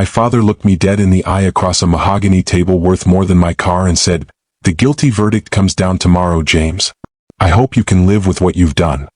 My father looked me dead in the eye across a mahogany table worth more than my car and said, "The guilty verdict comes down tomorrow, James. I hope you can live with what you've done."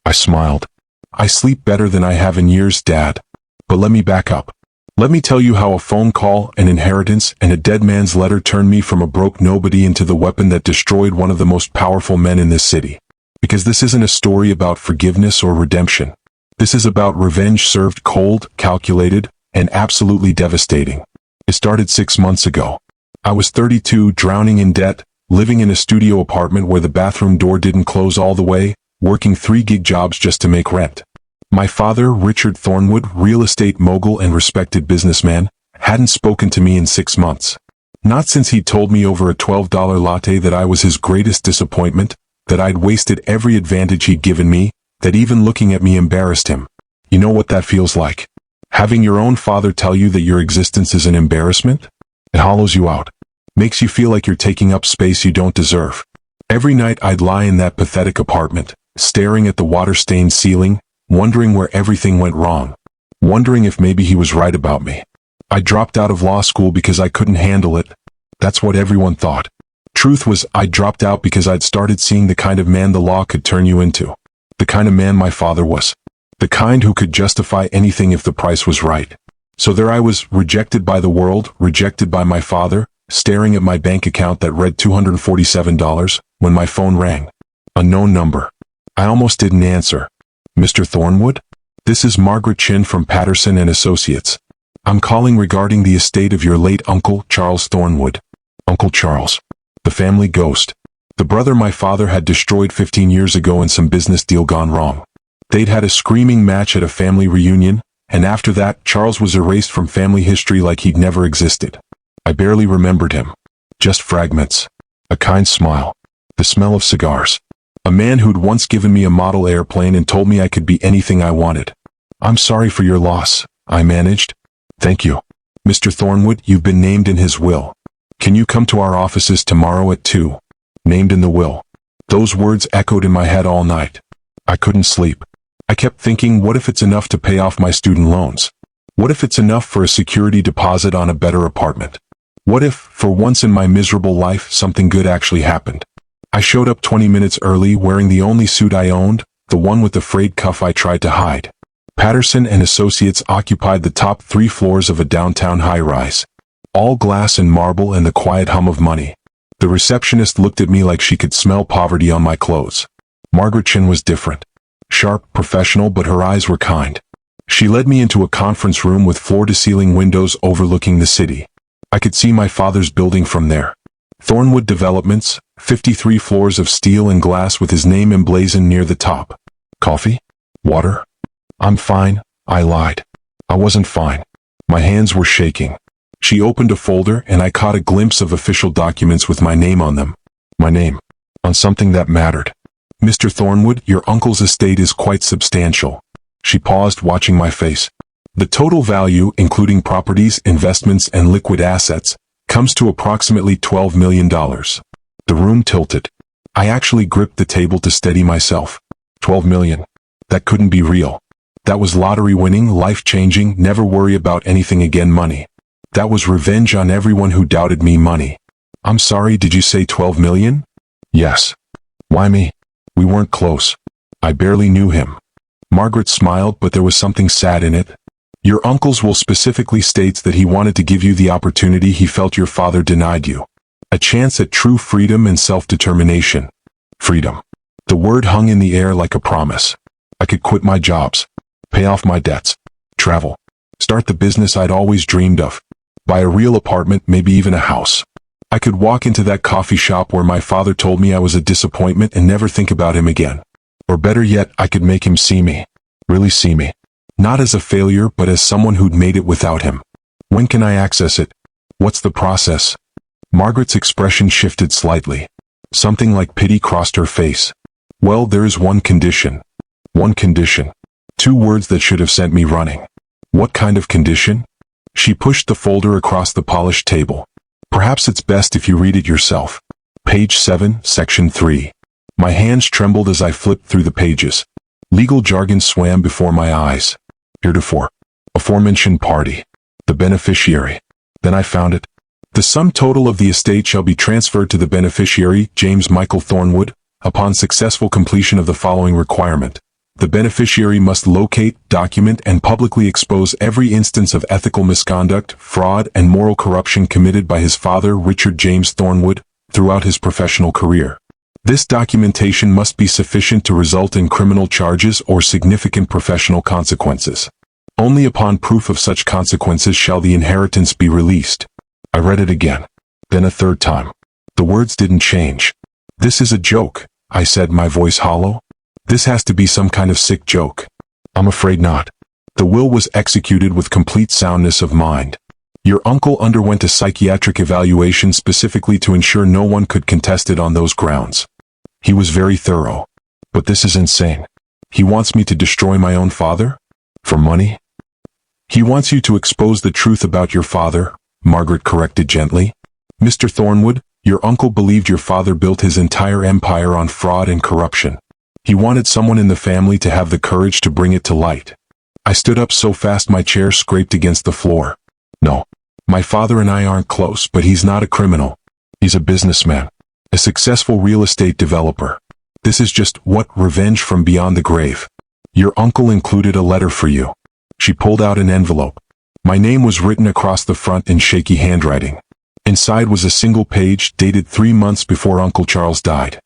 I smiled. "I sleep better than I have in years, Dad. But let me back up. Let me tell you how a phone call, an inheritance, and a dead man's letter turned me from a broke nobody into the weapon that destroyed one of the most powerful men in this city. Because this isn't a story about forgiveness or redemption. This is about revenge served cold, calculated, and absolutely devastating. It started 6 months ago. I was 32, drowning in debt, living in a studio apartment where the bathroom door didn't close all the way, working 3-gig jobs just to make rent. My father, Richard Thornwood, real estate mogul and respected businessman, hadn't spoken to me in 6 months. Not since he'd told me over a $12 latte that I was his greatest disappointment, that I'd wasted every advantage he'd given me, that even looking at me embarrassed him. You know what that feels like? Having your own father tell you that your existence is an embarrassment? It hollows you out. Makes you feel like you're taking up space you don't deserve. Every night I'd lie in that pathetic apartment, staring at the water-stained ceiling, wondering where everything went wrong. Wondering if maybe he was right about me. I dropped out of law school because I couldn't handle it. That's what everyone thought. Truth was, I dropped out because I'd started seeing the kind of man the law could turn you into. The kind of man my father was. The kind who could justify anything if the price was right. So there I was, rejected by the world, rejected by my father, staring at my bank account that read $247, when my phone rang. Unknown number. I almost didn't answer. "Mr. Thornwood? This is Margaret Chin from Patterson and Associates. I'm calling regarding the estate of your late uncle, Charles Thornwood." Uncle Charles. The family ghost. The brother my father had destroyed 15 years ago in some business deal gone wrong. They'd had a screaming match at a family reunion, and after that, Charles was erased from family history like he'd never existed. I barely remembered him. Just fragments. A kind smile. The smell of cigars. A man who'd once given me a model airplane and told me I could be anything I wanted. "I'm sorry for your loss," I managed. "Thank you. Mr. Thornwood, you've been named in his will. Can you come to our offices tomorrow at 2? Named in the will. Those words echoed in my head all night. I couldn't sleep. I kept thinking, what if it's enough to pay off my student loans? What if it's enough for a security deposit on a better apartment? What if, for once in my miserable life, something good actually happened? I showed up 20 minutes early wearing the only suit I owned, the one with the frayed cuff I tried to hide. Patterson and Associates occupied the top 3 floors of a downtown high-rise. All glass and marble and the quiet hum of money. The receptionist looked at me like she could smell poverty on my clothes. Margaret Chin was different. Sharp, professional, but her eyes were kind. She led me into a conference room with floor-to-ceiling windows overlooking the city. I could see my father's building from there. Thornwood Developments, 53 floors of steel and glass with his name emblazoned near the top. "Coffee? Water?" "I'm fine," I lied. I wasn't fine. My hands were shaking. She opened a folder and I caught a glimpse of official documents with my name on them. My name. On something that mattered. "Mr. Thornwood, your uncle's estate is quite substantial." She paused, watching my face. "The total value, including properties, investments, and liquid assets, comes to approximately $12 million. The room tilted. I actually gripped the table to steady myself. 12 million. That couldn't be real. That was lottery winning, life-changing, never worry about anything again money. That was revenge on everyone who doubted me money. "I'm sorry, did you say 12 million? "Yes." "Why me?" "We weren't close. I barely knew him." Margaret smiled, but there was something sad in it. "Your uncle's will specifically states that he wanted to give you the opportunity he felt your father denied you. A chance at true freedom and self-determination." Freedom. The word hung in the air like a promise. I could quit my jobs. Pay off my debts. Travel. Start the business I'd always dreamed of. Buy a real apartment, maybe even a house. I could walk into that coffee shop where my father told me I was a disappointment and never think about him again. Or better yet, I could make him see me. Really see me. Not as a failure, but as someone who'd made it without him. When can I access it? What's the process? Margaret's expression shifted slightly. Something like pity crossed her face. "Well, there is one condition." One condition. 2 words that should have sent me running. What kind of condition? She pushed the folder across the polished table. "Perhaps it's best if you read it yourself. Page 7, Section 3. My hands trembled as I flipped through the pages. Legal jargon swam before my eyes. Heretofore. Aforementioned party. The beneficiary. Then I found it. The sum total of the estate shall be transferred to the beneficiary, James Michael Thornwood, upon successful completion of the following requirement. The beneficiary must locate, document, and publicly expose every instance of ethical misconduct, fraud, and moral corruption committed by his father, Richard James Thornwood, throughout his professional career. This documentation must be sufficient to result in criminal charges or significant professional consequences. Only upon proof of such consequences shall the inheritance be released. I read it again. Then a third time. The words didn't change. This is a joke, I said, my voice hollow. This has to be some kind of sick joke. I'm afraid not. The will was executed with complete soundness of mind. Your uncle underwent a psychiatric evaluation specifically to ensure no one could contest it on those grounds. He was very thorough. But this is insane. He wants me to destroy my own father? For money? He wants you to expose the truth about your father, Margaret corrected gently. Mr. Thornwood, your uncle believed your father built his entire empire on fraud and corruption. He wanted someone in the family to have the courage to bring it to light. I stood up so fast my chair scraped against the floor. No. My father and I aren't close, but he's not a criminal. He's a businessman. A successful real estate developer. This is just what revenge from beyond the grave. Your uncle included a letter for you. She pulled out an envelope. My name was written across the front in shaky handwriting. Inside was a single page dated 3 months before Uncle Charles died.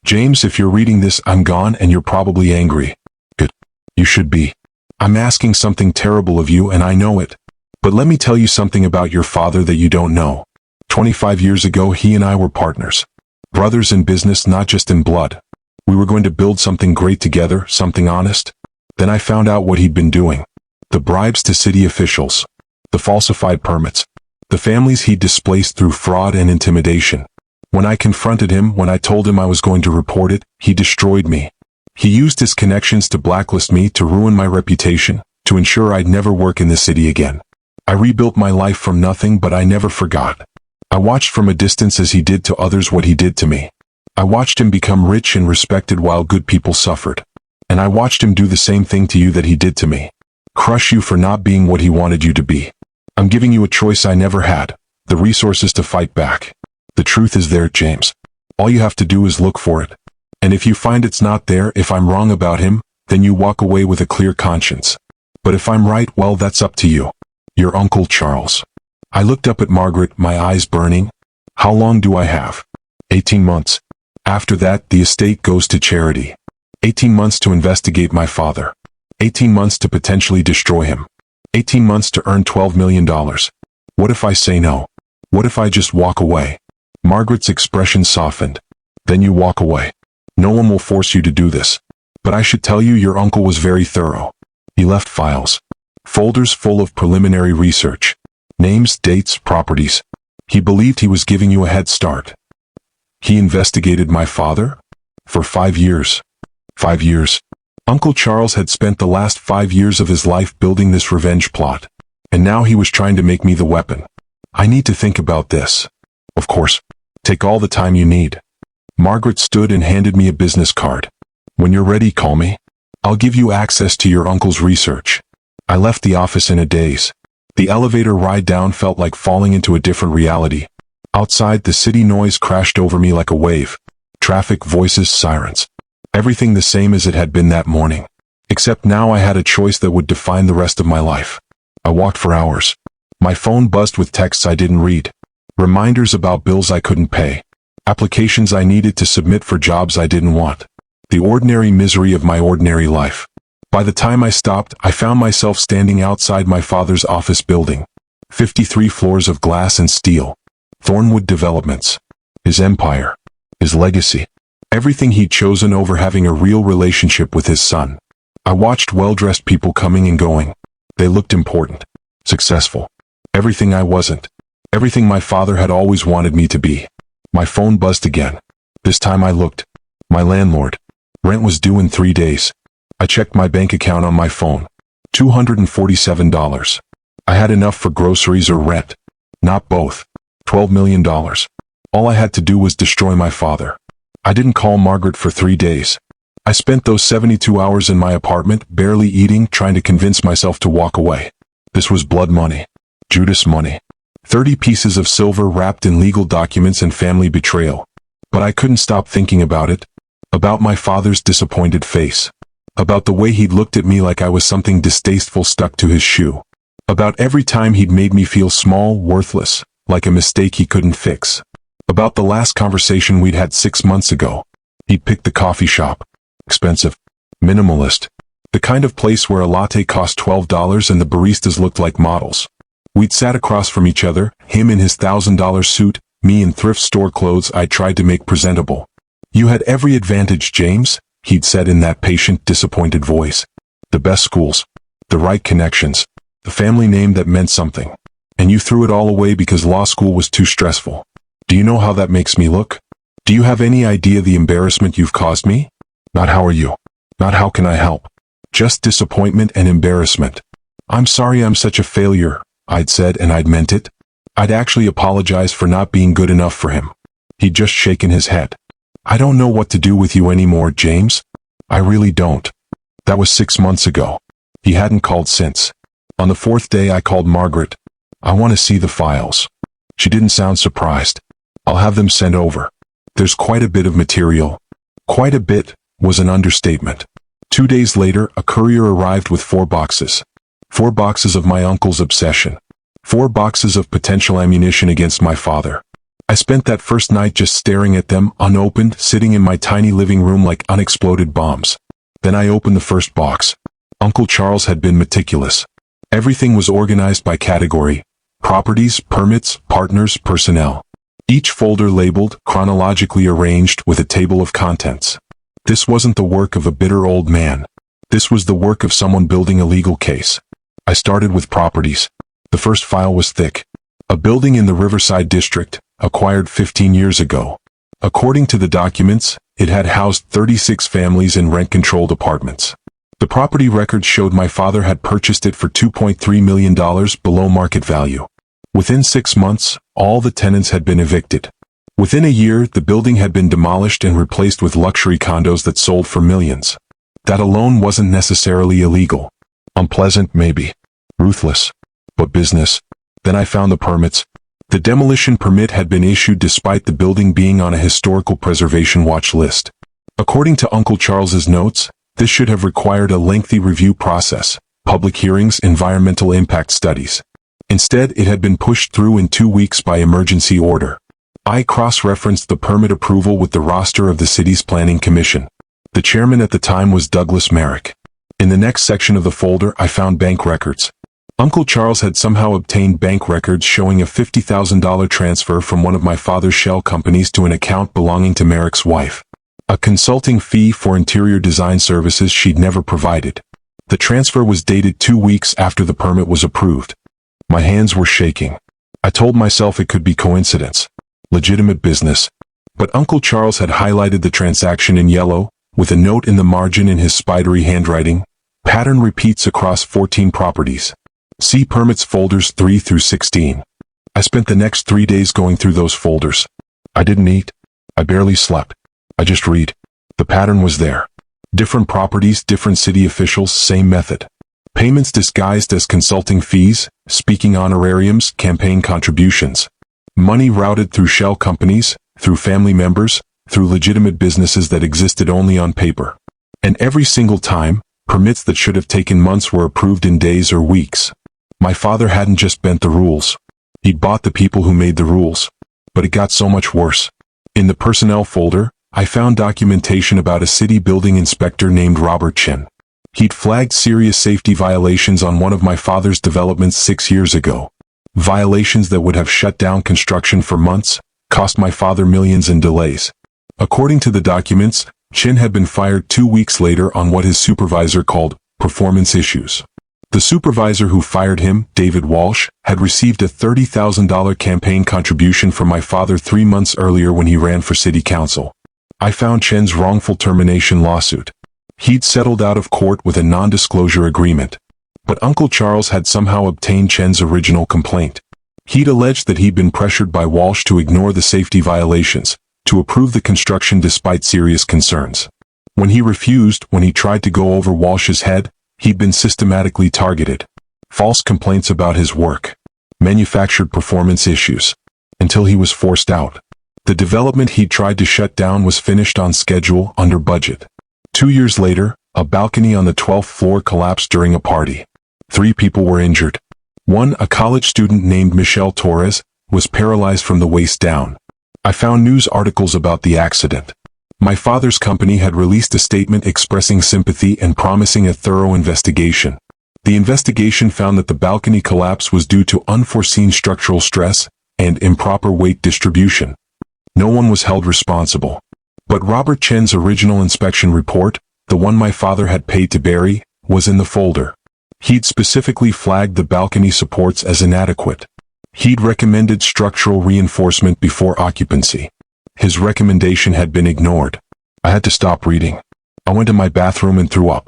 James, if you're reading this, I'm gone and you're probably angry. Good. You should be. I'm asking something terrible of you and I know it. But let me tell you something about your father that you don't know. 25 years ago he and I were partners. Brothers in business, not just in blood. We were going to build something great together, something honest. Then I found out what he'd been doing. The bribes to city officials. The falsified permits. The families he'd displaced through fraud and intimidation. When I confronted him, when I told him I was going to report it, he destroyed me. He used his connections to blacklist me, to ruin my reputation, to ensure I'd never work in the city again. I rebuilt my life from nothing, but I never forgot. I watched from a distance as he did to others what he did to me. I watched him become rich and respected while good people suffered. And I watched him do the same thing to you that he did to me. Crush you for not being what he wanted you to be. I'm giving you a choice I never had, the resources to fight back. The truth is there, James. All you have to do is look for it. And if you find it's not there, if I'm wrong about him, then you walk away with a clear conscience. But if I'm right, well, that's up to you. Your Uncle Charles. I looked up at Margaret, my eyes burning. How long do I have? 18 months. After that, the estate goes to charity. 18 months to investigate my father. 18 months to potentially destroy him. 18 months to earn $12 million. What if I say no? What if I just walk away? Margaret's expression softened. Then you walk away. No one will force you to do this. But I should tell you, your uncle was very thorough. He left files. Folders full of preliminary research. Names, dates, properties. He believed he was giving you a head start. He investigated my father? For 5 years. 5 years. Uncle Charles had spent the last 5 years of his life building this revenge plot. And now he was trying to make me the weapon. I need to think about this. Of course. Take all the time you need. Margaret stood and handed me a business card. When you're ready, call me. I'll give you access to your uncle's research. I left the office in a daze. The elevator ride down felt like falling into a different reality. Outside, the city noise crashed over me like a wave. Traffic, voices, sirens. Everything the same as it had been that morning. Except now I had a choice that would define the rest of my life. I walked for hours. My phone buzzed with texts I didn't read. Reminders about bills I couldn't pay. Applications I needed to submit for jobs I didn't want. The ordinary misery of my ordinary life. By the time I stopped, I found myself standing outside my father's office building. 53 floors of glass and steel. Thornwood Developments. His empire. His legacy. Everything he'd chosen over having a real relationship with his son. I watched well-dressed people coming and going. They looked important. Successful. Everything I wasn't. Everything my father had always wanted me to be. My phone buzzed again. This time I looked. My landlord. Rent was due in 3 days. I checked my bank account on my phone. $247. I had enough for groceries or rent. Not both. $12 million. All I had to do was destroy my father. I didn't call Margaret for 3 days. I spent those 72 hours in my apartment, barely eating, trying to convince myself to walk away. This was blood money. Judas money. 30 pieces of silver wrapped in legal documents and family betrayal. But I couldn't stop thinking about it. About my father's disappointed face. About the way he'd looked at me like I was something distasteful stuck to his shoe. About every time he'd made me feel small, worthless, like a mistake he couldn't fix. About the last conversation we'd had 6 months ago. He'd picked the coffee shop. Expensive. Minimalist. The kind of place where a latte cost $12 and the baristas looked like models. We'd sat across from each other, him in his $1,000 suit, me in thrift store clothes I'd tried to make presentable. "You had every advantage, James," he'd said in that patient, disappointed voice. "The best schools. The right connections. The family name that meant something. And you threw it all away because law school was too stressful. Do you know how that makes me look? Do you have any idea the embarrassment you've caused me? Not how are you. Not how can I help. Just disappointment and embarrassment. I'm sorry I'm such a failure," I'd said, and I'd meant it. I'd actually apologized for not being good enough for him. He'd just shaken his head. "I don't know what to do with you anymore, James. I really don't." That was 6 months ago. He hadn't called since. On the 4th day I called Margaret. "I want to see the files." She didn't sound surprised. "I'll have them sent over. There's quite a bit of material." Quite a bit was an understatement. 2 days later, a courier arrived with 4 boxes. 4 boxes of my uncle's obsession. 4 boxes of potential ammunition against my father. I spent that first night just staring at them, unopened, sitting in my tiny living room like unexploded bombs. Then I opened the first box. Uncle Charles had been meticulous. Everything was organized by category: properties, permits, partners, personnel. Each folder labeled, chronologically arranged, with a table of contents. This wasn't the work of a bitter old man. This was the work of someone building a legal case. I started with properties. The first file was thick. A building in the Riverside district, acquired 15 years ago. According to the documents, it had housed 36 families in rent-controlled apartments. The property records showed my father had purchased it for $2.3 million below market value. Within 6 months, all the tenants had been evicted. Within a year, the building had been demolished and replaced with luxury condos that sold for millions. That alone wasn't necessarily illegal. Unpleasant, maybe. Ruthless. But business. Then I found the permits. The demolition permit had been issued despite the building being on a historical preservation watch list. According to Uncle Charles's notes, this should have required a lengthy review process, public hearings, environmental impact studies. Instead, it had been pushed through in 2 weeks by emergency order. I cross-referenced the permit approval with the roster of the city's planning commission. The chairman at the time was Douglas Merrick. In the next section of the folder, I found bank records. Uncle Charles had somehow obtained bank records showing a $50,000 transfer from one of my father's shell companies to an account belonging to Merrick's wife. A consulting fee for interior design services she'd never provided. The transfer was dated 2 weeks after the permit was approved. My hands were shaking. I told myself it could be coincidence. Legitimate business. But Uncle Charles had highlighted the transaction in yellow, with a note in the margin in his spidery handwriting. Pattern repeats across 14 properties. See permits folders 3 through 16. I spent the next 3 days going through those folders. I didn't eat. I barely slept. I just read. The pattern was there. Different properties, different city officials, same method. Payments disguised as consulting fees, speaking honorariums, campaign contributions. Money routed through shell companies, through family members, through legitimate businesses that existed only on paper. And every single time, permits that should have taken months were approved in days or weeks. My father hadn't just bent the rules. He'd bought the people who made the rules. But it got so much worse. In the personnel folder, I found documentation about a city building inspector named Robert Chin. He'd flagged serious safety violations on one of my father's developments 6 years ago. Violations that would have shut down construction for months, cost my father millions in delays. According to the documents, Chin had been fired 2 weeks later on what his supervisor called performance issues. The supervisor who fired him, David Walsh, had received a $30,000 campaign contribution from my father 3 months earlier when he ran for city council. I found Chen's wrongful termination lawsuit. He'd settled out of court with a non-disclosure agreement. But Uncle Charles had somehow obtained Chen's original complaint. He'd alleged that he'd been pressured by Walsh to ignore the safety violations, to approve the construction despite serious concerns. When he refused, when he tried to go over Walsh's head, he'd been systematically targeted. False complaints about his work. manufactured performance issues, until he was forced out. The development he'd tried to shut down was finished on schedule, under budget. 2 years later, a balcony on the 12th floor collapsed during a party. 3 people were injured. One, a college student named Michelle Torres, was paralyzed from the waist down. I found news articles about the accident. My father's company had released a statement expressing sympathy and promising a thorough investigation. The investigation found that the balcony collapse was due to unforeseen structural stress and improper weight distribution. No one was held responsible. But Robert Chen's original inspection report, the one my father had paid to bury, was in the folder. He'd specifically flagged the balcony supports as inadequate. He'd recommended structural reinforcement before occupancy. His recommendation had been ignored. I had to stop reading. I went to my bathroom and threw up.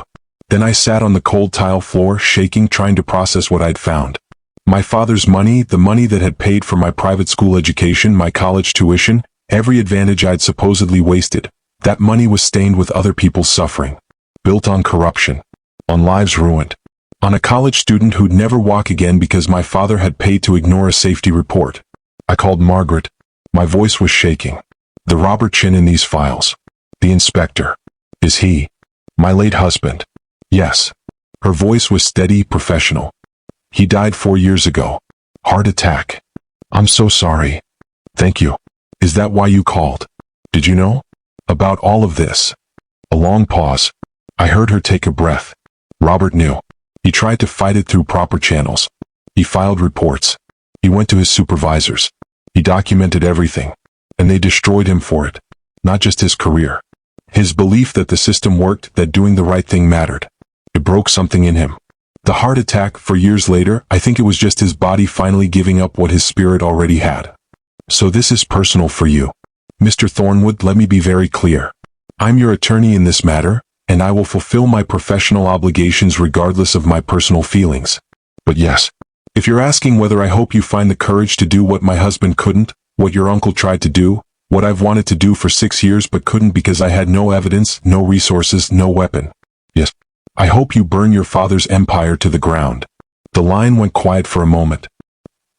Then I sat on the cold tile floor, shaking, trying to process what I'd found. My father's money, the money that had paid for my private school education, my college tuition, every advantage I'd supposedly wasted, that money was stained with other people's suffering. Built on corruption. On lives ruined. On a college student who'd never walk again because my father had paid to ignore a safety report. I called Margaret. My voice was shaking. The Robert Chen in these files. The inspector. Is he? My late husband. Yes. Her voice was steady, professional. He died 4 years ago. Heart attack. I'm so sorry. Thank you. Is that why you called? Did you know about all of this? A long pause. I heard her take a breath. Robert knew. He tried to fight it through proper channels. He filed reports. He went to his supervisors. He documented everything. And they destroyed him for it. Not just his career. His belief that the system worked, that doing the right thing mattered. It broke something in him. The heart attack, for years later, I think it was just his body finally giving up what his spirit already had. So this is personal for you. Mr. Thornwood, let me be very clear. I'm your attorney in this matter, and I will fulfill my professional obligations regardless of my personal feelings. But yes, if you're asking whether I hope you find the courage to do what my husband couldn't, what your uncle tried to do, what I've wanted to do for 6 years but couldn't because I had no evidence, no resources, no weapon. Yes, I hope you burn your father's empire to the ground. The line went quiet for a moment.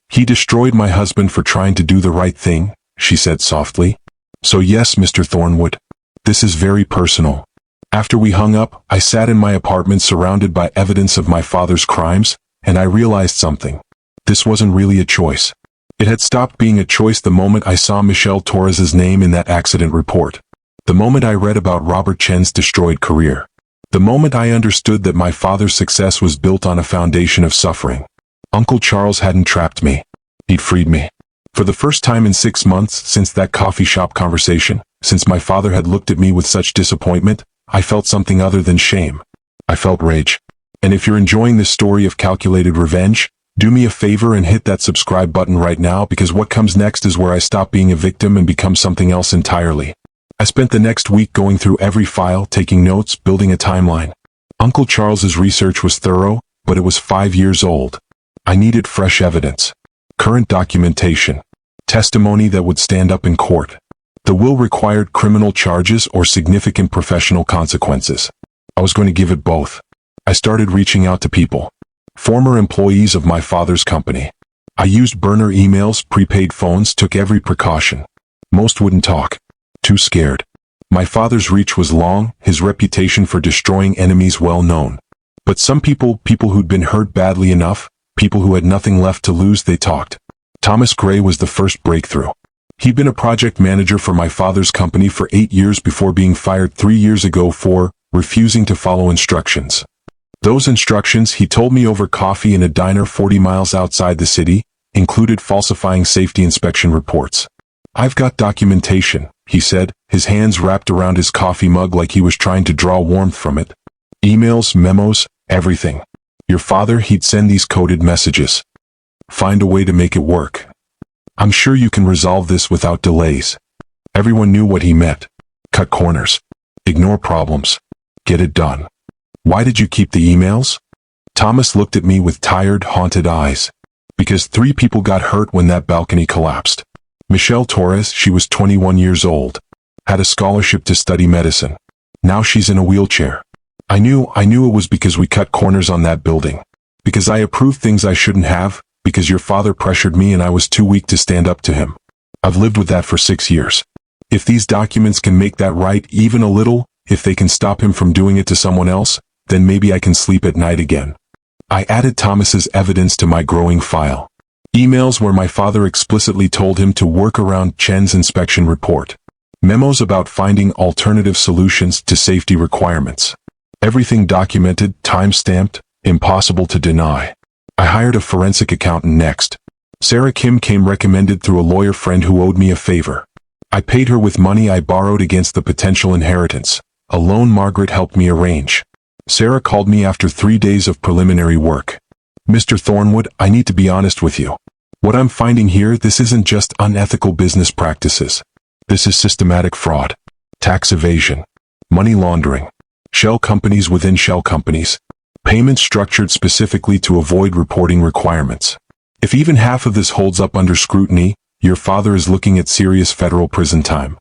He destroyed my husband for trying to do the right thing, she said softly. So yes, Mr. Thornwood, this is very personal. After we hung up, I sat in my apartment surrounded by evidence of my father's crimes, and I realized something. This wasn't really a choice. It had stopped being a choice the moment I saw Michelle Torres's name in that accident report. The moment I read about Robert Chen's destroyed career. The moment I understood that my father's success was built on a foundation of suffering. Uncle Charles hadn't trapped me. He'd freed me. For the first time in 6 months since that coffee shop conversation, since my father had looked at me with such disappointment, I felt something other than shame. I felt rage. And if you're enjoying this story of calculated revenge, do me a favor and hit that subscribe button right now, because what comes next is where I stop being a victim and become something else entirely. I spent the next week going through every file, taking notes, building a timeline. Uncle Charles's research was thorough, but it was 5 years old. I needed fresh evidence. Current documentation. Testimony that would stand up in court. The will required criminal charges or significant professional consequences. I was going to give it both. I started reaching out to people. Former employees of my father's company. I used burner emails, prepaid phones, took every precaution. Most wouldn't talk. Too scared. My father's reach was long, his reputation for destroying enemies well known. But some people who'd been hurt badly enough, people who had nothing left to lose, they talked. Thomas Gray was the first breakthrough. He'd been a project manager for my father's company for 8 years before being fired 3 years ago for refusing to follow instructions. Those instructions, he told me over coffee in a diner 40 miles outside the city, included falsifying safety inspection reports. I've got documentation, he said, his hands wrapped around his coffee mug like he was trying to draw warmth from it. Emails, memos, everything. Your father, he'd send these coded messages. Find a way to make it work. I'm sure you can resolve this without delays. Everyone knew what he meant. Cut corners. Ignore problems. Get it done. Why did you keep the emails? Thomas looked at me with tired, haunted eyes. Because 3 people got hurt when that balcony collapsed. Michelle Torres, she was 21 years old. Had a scholarship to study medicine. Now she's in a wheelchair. I knew it was because we cut corners on that building. Because I approved things I shouldn't have, Because your father pressured me and I was too weak to stand up to him. I've lived with that for 6 years. If these documents can make that right even a little, if they can stop him from doing it to someone else, then maybe I can sleep at night again. I added Thomas's evidence to my growing file. Emails where my father explicitly told him to work around Chen's inspection report. Memos about finding alternative solutions to safety requirements. Everything documented, time-stamped, impossible to deny. I hired a forensic accountant next. Sarah Kim came recommended through a lawyer friend who owed me a favor. I paid her with money I borrowed against the potential inheritance, a loan Margaret helped me arrange. Sarah called me after 3 days of preliminary work. Mr. Thornwood, I need to be honest with you. What I'm finding here, this isn't just unethical business practices. This is systematic fraud, tax evasion, money laundering, shell companies within shell companies, payments structured specifically to avoid reporting requirements. If even half of this holds up under scrutiny, your father is looking at serious federal prison time.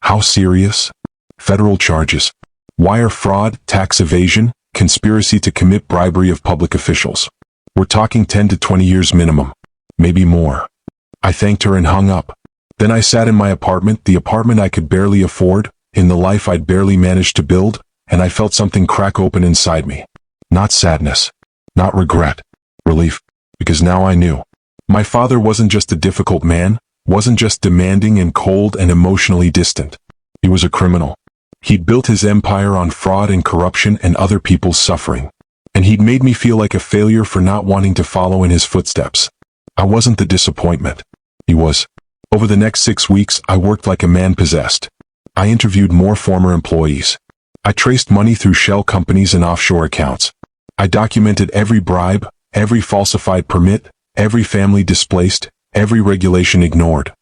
How serious? Federal charges. Wire fraud, tax evasion, conspiracy to commit bribery of public officials. We're talking 10 to 20 years minimum. Maybe more. I thanked her and hung up. Then I sat in my apartment, the apartment I could barely afford, in the life I'd barely managed to build, and I felt something crack open inside me. Not sadness. Not regret. Relief. Because now I knew. My father wasn't just a difficult man, wasn't just demanding and cold and emotionally distant. He was a criminal. He'd built his empire on fraud and corruption and other people's suffering. And he'd made me feel like a failure for not wanting to follow in his footsteps. I wasn't the disappointment. He was. Over the next 6 weeks, I worked like a man possessed. I interviewed more former employees. I traced money through shell companies and offshore accounts. I documented every bribe, every falsified permit, every family displaced, every regulation ignored.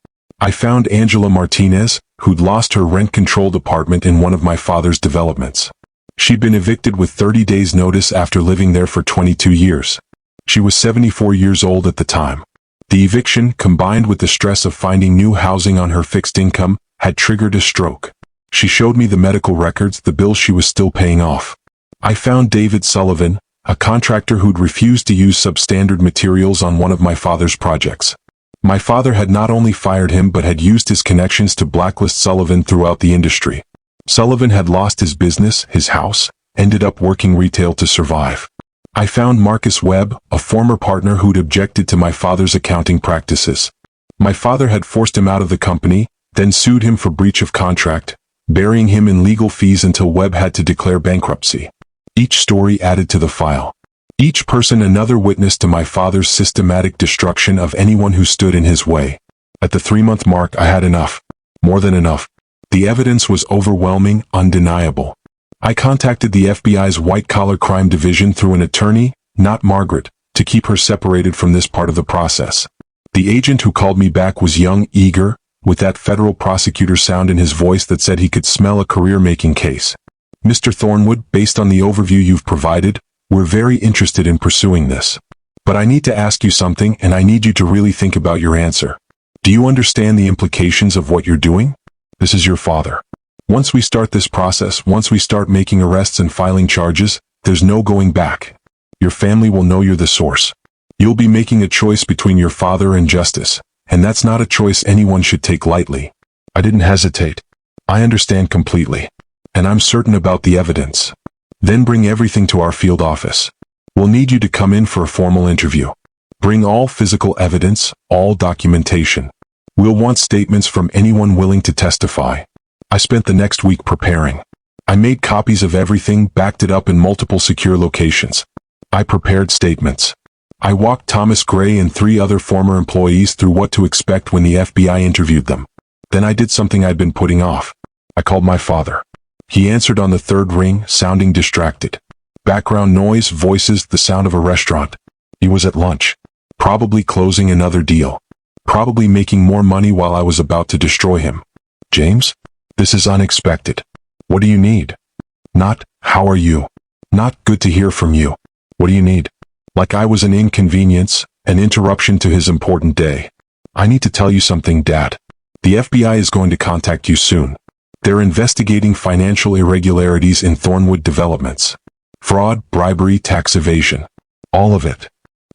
I found Angela Martinez, who'd lost her rent-controlled apartment in one of my father's developments. She'd been evicted with 30 days' notice after living there for 22 years. She was 74 years old at the time. The eviction, combined with the stress of finding new housing on her fixed income, had triggered a stroke. She showed me the medical records, the bills she was still paying off. I found David Sullivan, a contractor who'd refused to use substandard materials on one of my father's projects. My father had not only fired him but had used his connections to blacklist Sullivan throughout the industry. Sullivan had lost his business, his house, ended up working retail to survive. I found Marcus Webb, a former partner who'd objected to my father's accounting practices. My father had forced him out of the company, then sued him for breach of contract, burying him in legal fees until Webb had to declare bankruptcy. Each story added to the file. Each person another witness to my father's systematic destruction of anyone who stood in his way. At the 3-month mark, I had enough. More than enough. The evidence was overwhelming, undeniable. I contacted the FBI's white-collar crime division through an attorney, not Margaret, to keep her separated from this part of the process. The agent who called me back was young, eager, with that federal prosecutor sound in his voice that said he could smell a career-making case. Mr. Thornwood, based on the overview you've provided, we're very interested in pursuing this. But I need to ask you something, and I need you to really think about your answer. Do you understand the implications of what you're doing? This is your father. Once we start this process, once we start making arrests and filing charges, there's no going back. Your family will know you're the source. You'll be making a choice between your father and justice, and that's not a choice anyone should take lightly. I didn't hesitate. I understand completely. And I'm certain about the evidence. Then bring everything to our field office. We'll need you to come in for a formal interview. Bring all physical evidence, all documentation. We'll want statements from anyone willing to testify. I spent the next week preparing. I made copies of everything, backed it up in multiple secure locations. I prepared statements. I walked Thomas Gray and 3 other former employees through what to expect when the FBI interviewed them. Then I did something I'd been putting off. I called my father. He answered on the 3rd ring, sounding distracted. Background noise, voices, the sound of a restaurant. He was at lunch. Probably closing another deal. Probably making more money while I was about to destroy him. James? This is unexpected. What do you need? Not, how are you? Not, good to hear from you. What do you need? Like I was an inconvenience, an interruption to his important day. I need to tell you something, Dad. The FBI is going to contact you soon. They're investigating financial irregularities in Thornwood developments. Fraud, bribery, tax evasion. All of it.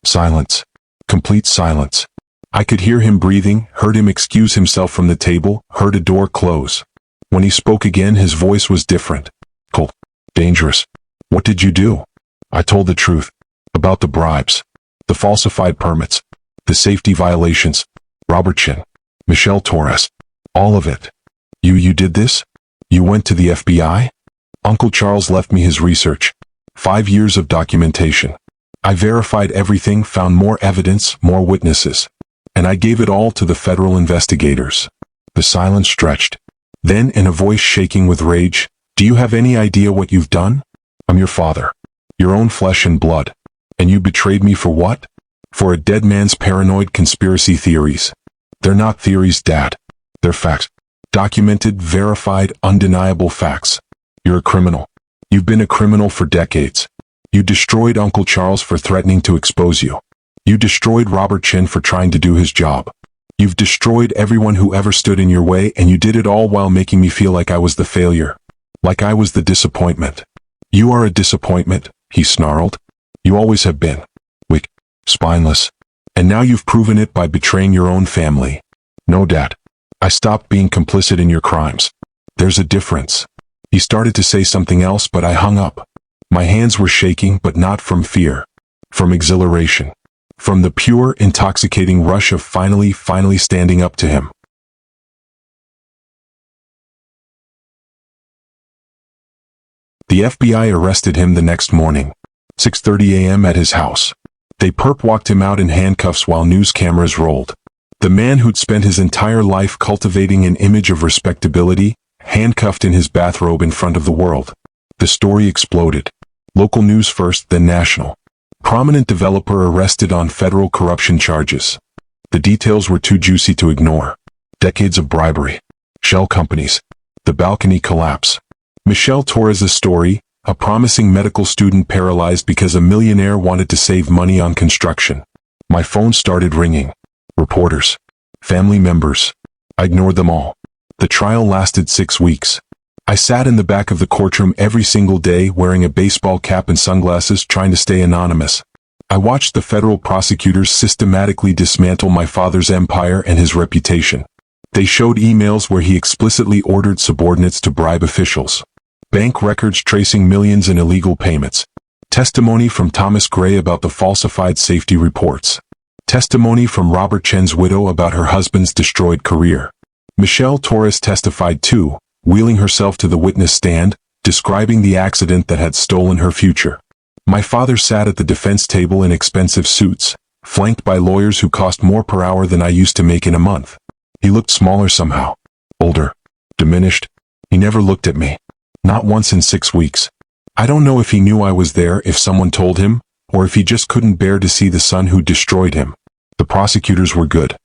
Silence. Complete silence. I could hear him breathing, heard him excuse himself from the table, heard a door close. When he spoke again, his voice was different. Cold. Dangerous. What did you do? I told the truth. About the bribes. The falsified permits. The safety violations. Robert Chin. Michelle Torres. All of it. You did this? You went to the FBI? Uncle Charles left me his research. 5 years of documentation. I verified everything, found more evidence, more witnesses. And I gave it all to the federal investigators. The silence stretched. Then, in a voice shaking with rage, do you have any idea what you've done? I'm your father. Your own flesh and blood. And you betrayed me for what? For a dead man's paranoid conspiracy theories. They're not theories, Dad. They're facts. Documented, verified, undeniable facts. You're a criminal. You've been a criminal for decades. You destroyed Uncle Charles for threatening to expose you. You destroyed Robert Chin for trying to do his job. You've destroyed everyone who ever stood in your way, and you did it all while making me feel like I was the failure. Like I was the disappointment. You are a disappointment, he snarled. You always have been. Weak. Spineless. And now you've proven it by betraying your own family. No, Dad. I stopped being complicit in your crimes. There's a difference. He started to say something else, but I hung up. My hands were shaking, but not from fear. From exhilaration. From the pure, intoxicating rush of finally standing up to him. The FBI arrested him the next morning, 6:30 a.m. at his house. They perp-walked him out in handcuffs while news cameras rolled. The man who'd spent his entire life cultivating an image of respectability, handcuffed in his bathrobe in front of the world. The story exploded. Local news first, then national. Prominent developer arrested on federal corruption charges. The details were too juicy to ignore. Decades of bribery. Shell companies. The balcony collapse. Michelle Torres' story, a promising medical student paralyzed because a millionaire wanted to save money on construction. My phone started ringing. Reporters. Family members. I ignored them all. The trial lasted 6 weeks. I sat in the back of the courtroom every single day wearing a baseball cap and sunglasses trying to stay anonymous. I watched the federal prosecutors systematically dismantle my father's empire and his reputation. They showed emails where he explicitly ordered subordinates to bribe officials. Bank records tracing millions in illegal payments. Testimony from Thomas Gray about the falsified safety reports. Testimony from Robert Chen's widow about her husband's destroyed career. Michelle Torres testified too, wheeling herself to the witness stand, describing the accident that had stolen her future. My father sat at the defense table in expensive suits, flanked by lawyers who cost more per hour than I used to make in a month. He looked smaller somehow. Older. Diminished. He never looked at me. Not once in 6 weeks. I don't know if he knew I was there, if someone told him, or if he just couldn't bear to see the son who destroyed him. The prosecutors were good.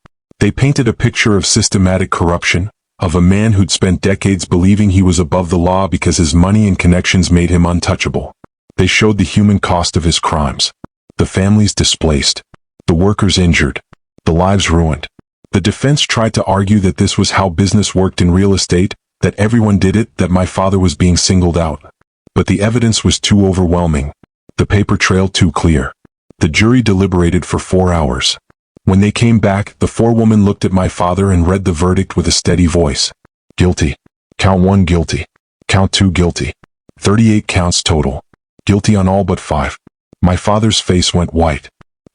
They painted a picture of systematic corruption, of a man who'd spent decades believing he was above the law because his money and connections made him untouchable. They showed the human cost of his crimes. The families displaced. The workers injured. The lives ruined. The defense tried to argue that this was how business worked in real estate, that everyone did it, that my father was being singled out. But the evidence was too overwhelming. The paper trail too clear. The jury deliberated for 4 hours. When they came back, the forewoman looked at my father and read the verdict with a steady voice. Guilty. Count 1 guilty. Count 2 guilty. 38 counts total. Guilty on all but 5. My father's face went white.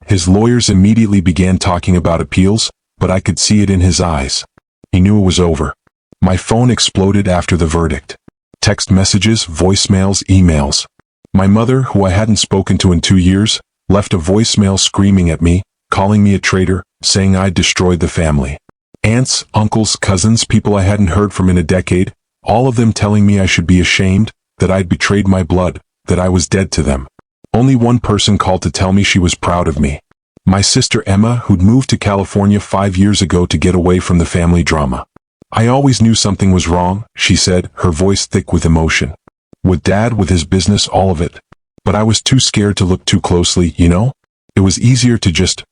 His lawyers immediately began talking about appeals, but I could see it in his eyes. He knew it was over. My phone exploded after the verdict. Text messages, voicemails, emails. My mother, who I hadn't spoken to in 2 years, left a voicemail screaming at me, calling me a traitor, saying I'd destroyed the family. Aunts, uncles, cousins, people I hadn't heard from in a decade, all of them telling me I should be ashamed, that I'd betrayed my blood, that I was dead to them. Only one person called to tell me she was proud of me. My sister Emma, who'd moved to California 5 years ago to get away from the family drama. I always knew something was wrong, she said, her voice thick with emotion. With Dad, with his business, all of it. But I was too scared to look too closely, you know? It was easier to just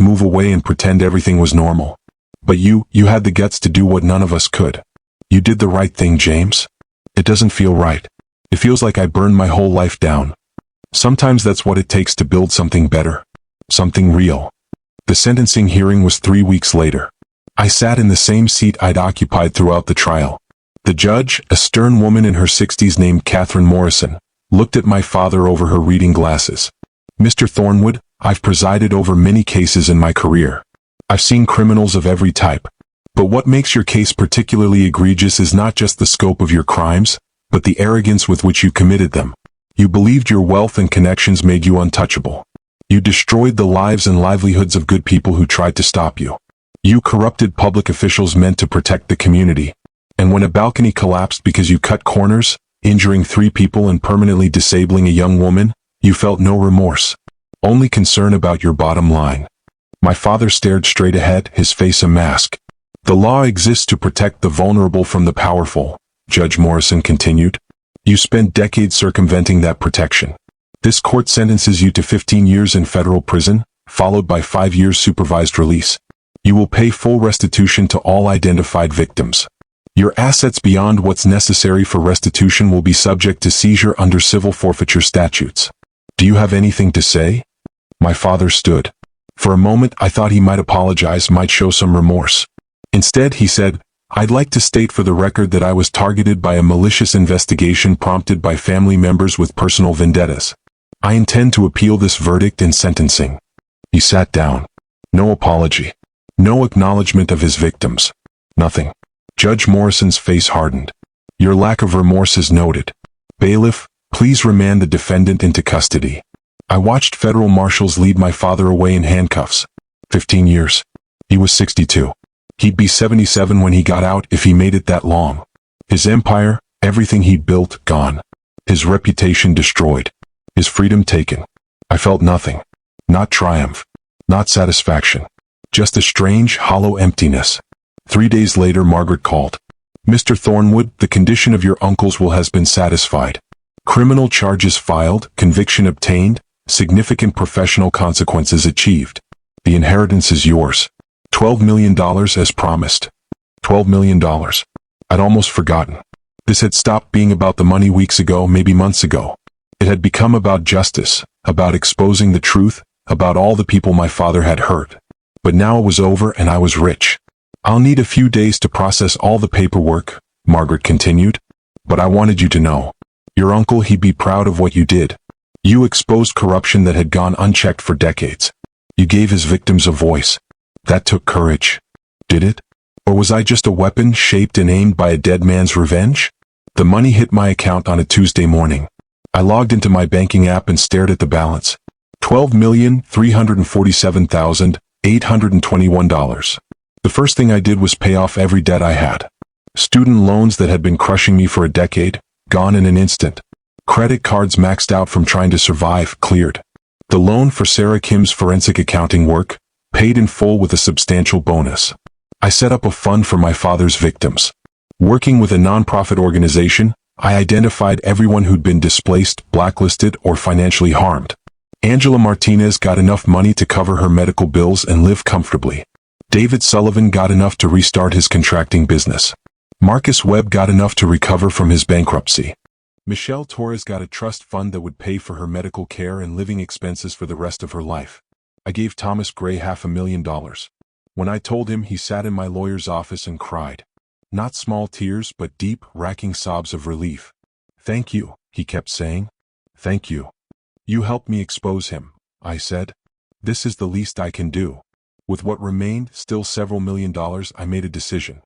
move away and pretend everything was normal. But you had the guts to do what none of us could. You did the right thing, James. It doesn't feel right. It feels like I burned my whole life down. Sometimes that's what it takes to build something better. Something real. The sentencing hearing was 3 weeks later. I sat in the same seat I'd occupied throughout the trial. The judge, a stern woman in her 60s named Catherine Morrison, looked at my father over her reading glasses. "Mr. Thornwood, I've presided over many cases in my career. I've seen criminals of every type. But what makes your case particularly egregious is not just the scope of your crimes, but the arrogance with which you committed them. You believed your wealth and connections made you untouchable. You destroyed the lives and livelihoods of good people who tried to stop you. You corrupted public officials meant to protect the community. And when a balcony collapsed because you cut corners, injuring 3 people and permanently disabling a young woman, you felt no remorse. Only concern about your bottom line." My father stared straight ahead, his face a mask. "The law exists to protect the vulnerable from the powerful," Judge Morrison continued. "You spent decades circumventing that protection. This court sentences you to 15 years in federal prison, followed by 5 years supervised release. You will pay full restitution to all identified victims. Your assets beyond what's necessary for restitution will be subject to seizure under civil forfeiture statutes. Do you have anything to say?" My father stood. For a moment I thought he might apologize, might show some remorse. Instead he said, "I'd like to state for the record that I was targeted by a malicious investigation prompted by family members with personal vendettas. I intend to appeal this verdict in sentencing." He sat down. No apology. No acknowledgement of his victims. Nothing. Judge Morrison's face hardened. "Your lack of remorse is noted. Bailiff, please remand the defendant into custody." I watched federal marshals lead my father away in handcuffs. 15 years. He was 62. He'd be 77 when he got out if he made it that long. His empire, everything he'd built, gone. His reputation destroyed. His freedom taken. I felt nothing. Not triumph. Not satisfaction. Just a strange, hollow emptiness. 3 days later Margaret called. "Mr. Thornwood, the condition of your uncle's will has been satisfied. Criminal charges filed, conviction obtained, significant professional consequences achieved. The inheritance is yours. $12 million as promised." $12 million. I'd almost forgotten. This had stopped being about the money weeks ago, maybe months ago. It had become about justice, about exposing the truth, about all the people my father had hurt. But now it was over and I was rich. "I'll need a few days to process all the paperwork," Margaret continued. "But I wanted you to know. Your uncle, he'd be proud of what you did. You exposed corruption that had gone unchecked for decades. You gave his victims a voice. That took courage. Did it? Or was I just a weapon shaped and aimed by a dead man's revenge?" The money hit my account on a Tuesday morning. I logged into my banking app and stared at the balance. $12,347,821. The first thing I did was pay off every debt I had. Student loans that had been crushing me for a decade, gone in an instant. Credit cards maxed out from trying to survive, cleared. The loan for Sarah Kim's forensic accounting work, paid in full with a substantial bonus. I set up a fund for my father's victims. Working with a nonprofit organization, I identified everyone who'd been displaced, blacklisted, or financially harmed. Angela Martinez got enough money to cover her medical bills and live comfortably. David Sullivan got enough to restart his contracting business. Marcus Webb got enough to recover from his bankruptcy. Michelle Torres got a trust fund that would pay for her medical care and living expenses for the rest of her life. I gave Thomas Gray $500,000. When I told him, he sat in my lawyer's office and cried. Not small tears, but deep, racking sobs of relief. "Thank you," he kept saying. "Thank you. You helped me expose him," I said. "This is the least I can do." With what remained, still several $1,000,000, I made a decision.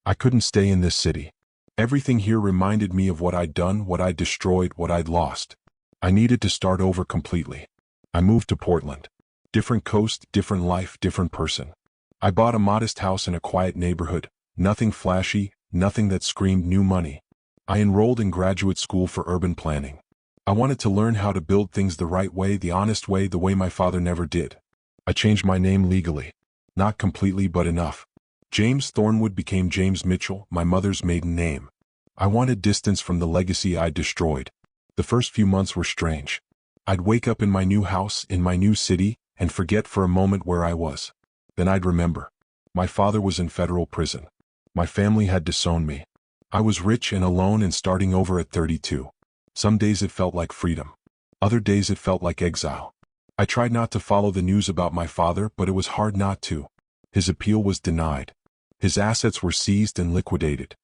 I couldn't stay in this city. Everything here reminded me of what I'd done, what I'd destroyed, what I'd lost. I needed to start over completely. I moved to Portland. Different coast, different life, different person. I bought a modest house in a quiet neighborhood. Nothing flashy, nothing that screamed new money. I enrolled in graduate school for urban planning. I wanted to learn how to build things the right way, the honest way, the way my father never did. I changed my name legally. Not completely, but enough. James Thornwood became James Mitchell, my mother's maiden name. I wanted distance from the legacy I'd destroyed. The first few months were strange. I'd wake up in my new house, in my new city, and forget for a moment where I was. Then I'd remember. My father was in federal prison. My family had disowned me. I was rich and alone and starting over at 32. Some days it felt like freedom. Other days it felt like exile. I tried not to follow the news about my father, but it was hard not to. His appeal was denied. His assets were seized and liquidated.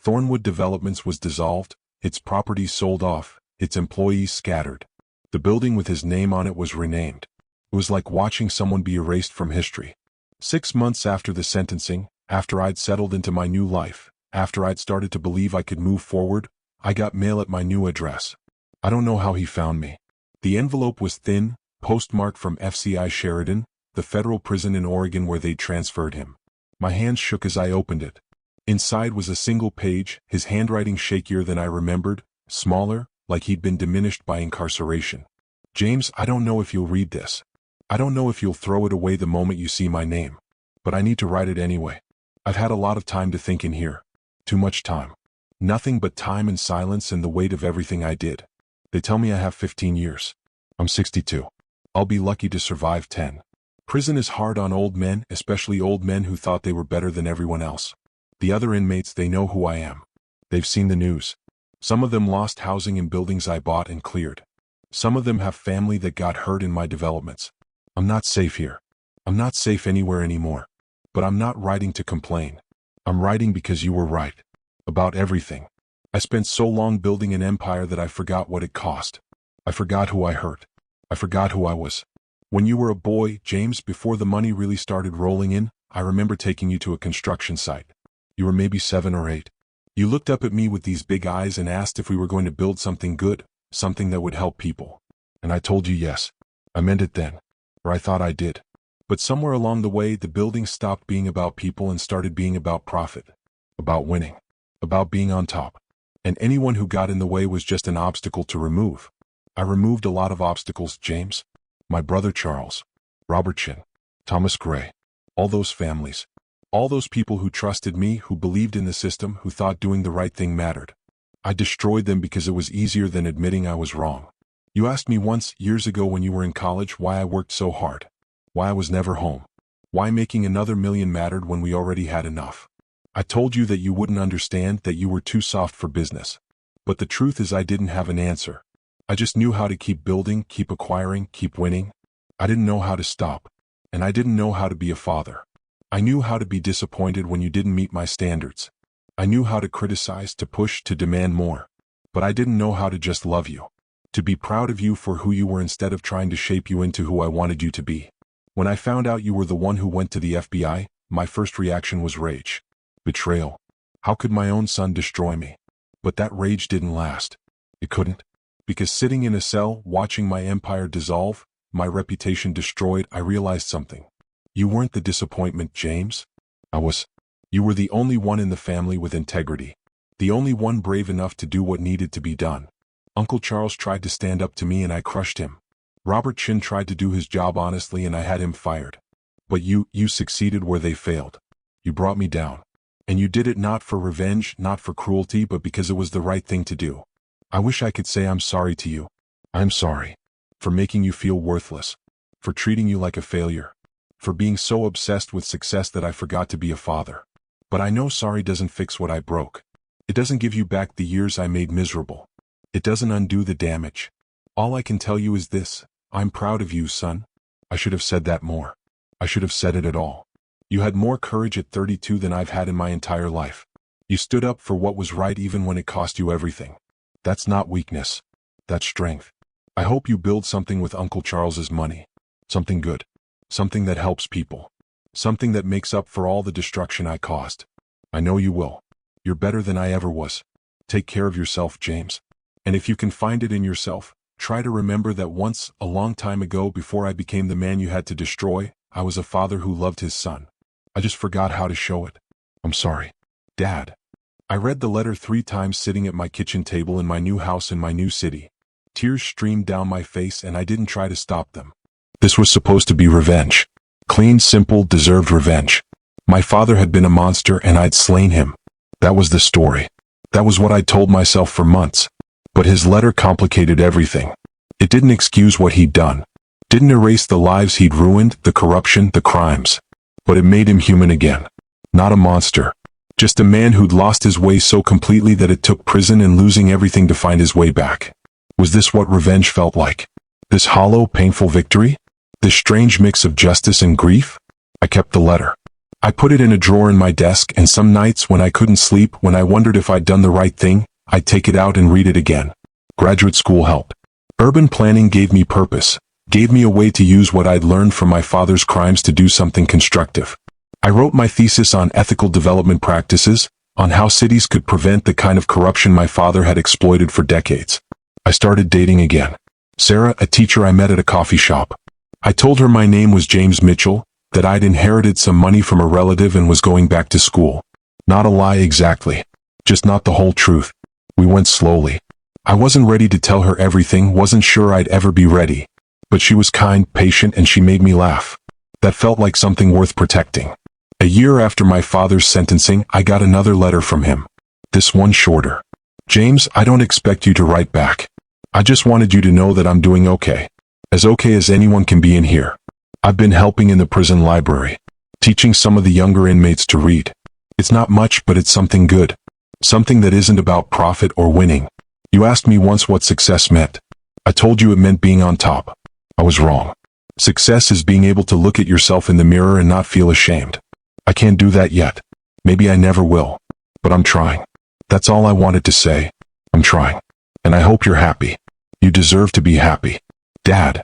Thornwood Developments was dissolved, its properties sold off, its employees scattered. The building with his name on it was renamed. It was like watching someone be erased from history. 6 months after the sentencing, after I'd settled into my new life, after I'd started to believe I could move forward, I got mail at my new address. I don't know how he found me. The envelope was thin, postmarked from FCI Sheridan, the federal prison in Oregon where they'd transferred him. My hands shook as I opened it. Inside was a single page, his handwriting shakier than I remembered, smaller, like he'd been diminished by incarceration. James, I don't know if you'll read this. I don't know if you'll throw it away the moment you see my name. But I need to write it anyway. I've had a lot of time to think in here. Too much time. Nothing but time and silence and the weight of everything I did. They tell me I have 15 years. I'm 62. I'll be lucky to survive 10. Prison is hard on old men, especially old men who thought they were better than everyone else. The other inmates, they know who I am. They've seen the news. Some of them lost housing in buildings I bought and cleared. Some of them have family that got hurt in my developments. I'm not safe here. I'm not safe anywhere anymore. But I'm not writing to complain. I'm writing because you were right. About everything. I spent so long building an empire that I forgot what it cost. I forgot who I hurt. I forgot who I was. When you were a boy, James, before the money really started rolling in, I remember taking you to a construction site. You were maybe 7 or 8. You looked up at me with these big eyes and asked if we were going to build something good, something that would help people. And I told you yes. I meant it then. Or I thought I did. But somewhere along the way, the building stopped being about people and started being about profit. About winning. About being on top. And anyone who got in the way was just an obstacle to remove. I removed a lot of obstacles, James. My brother Charles. Robert Chin. Thomas Gray. All those families. All those people who trusted me, who believed in the system, who thought doing the right thing mattered. I destroyed them because it was easier than admitting I was wrong. You asked me once, years ago when you were in college, why I worked so hard. Why I was never home. Why making another million mattered when we already had enough. I told you that you wouldn't understand, that you were too soft for business. But the truth is I didn't have an answer. I just knew how to keep building, keep acquiring, keep winning. I didn't know how to stop. And I didn't know how to be a father. I knew how to be disappointed when you didn't meet my standards. I knew how to criticize, to push, to demand more. But I didn't know how to just love you. To be proud of you for who you were instead of trying to shape you into who I wanted you to be. When I found out you were the one who went to the FBI, my first reaction was rage. Betrayal. How could my own son destroy me? But that rage didn't last. It couldn't. Because sitting in a cell, watching my empire dissolve, my reputation destroyed, I realized something. You weren't the disappointment, James. I was. You were the only one in the family with integrity. The only one brave enough to do what needed to be done. Uncle Charles tried to stand up to me and I crushed him. Robert Chin tried to do his job honestly and I had him fired. But you succeeded where they failed. You brought me down. And you did it not for revenge, not for cruelty, but because it was the right thing to do. I wish I could say I'm sorry to you. I'm sorry. For making you feel worthless. For treating you like a failure. For being so obsessed with success that I forgot to be a father. But I know sorry doesn't fix what I broke. It doesn't give you back the years I made miserable. It doesn't undo the damage. All I can tell you is this. I'm proud of you, son. I should have said that more. I should have said it at all. You had more courage at 32 than I've had in my entire life. You stood up for what was right even when it cost you everything. That's not weakness. That's strength. I hope you build something with Uncle Charles's money. Something good. Something that helps people. Something that makes up for all the destruction I caused. I know you will. You're better than I ever was. Take care of yourself, James. And if you can find it in yourself, try to remember that once, a long time ago before I became the man you had to destroy, I was a father who loved his son. I just forgot how to show it. I'm sorry. Dad. I read the letter 3 times sitting at my kitchen table in my new house in my new city. Tears streamed down my face and I didn't try to stop them. This was supposed to be revenge. Clean, simple, deserved revenge. My father had been a monster and I'd slain him. That was the story. That was what I'd told myself for months. But his letter complicated everything. It didn't excuse what he'd done. Didn't erase the lives he'd ruined, the corruption, the crimes. But it made him human again. Not a monster. Just a man who'd lost his way so completely that it took prison and losing everything to find his way back. Was this what revenge felt like? This hollow, painful victory? This strange mix of justice and grief? I kept the letter. I put it in a drawer in my desk, and some nights when I couldn't sleep, when I wondered if I'd done the right thing, I'd take it out and read it again. Graduate school helped. Urban planning gave me purpose, gave me a way to use what I'd learned from my father's crimes to do something constructive. I wrote my thesis on ethical development practices, on how cities could prevent the kind of corruption my father had exploited for decades. I started dating again. Sarah, a teacher I met at a coffee shop. I told her my name was James Mitchell, that I'd inherited some money from a relative and was going back to school. Not a lie exactly, just not the whole truth. We went slowly. I wasn't ready to tell her everything, wasn't sure I'd ever be ready. But she was kind, patient, and she made me laugh. That felt like something worth protecting. A year after my father's sentencing, I got another letter from him. This one shorter. James, I don't expect you to write back. I just wanted you to know that I'm doing okay. As okay as anyone can be in here. I've been helping in the prison library, teaching some of the younger inmates to read. It's not much, but it's something good. Something that isn't about profit or winning. You asked me once what success meant. I told you it meant being on top. I was wrong. Success is being able to look at yourself in the mirror and not feel ashamed. I can't do that yet. Maybe I never will. But I'm trying. That's all I wanted to say. I'm trying. And I hope you're happy. You deserve to be happy. Dad.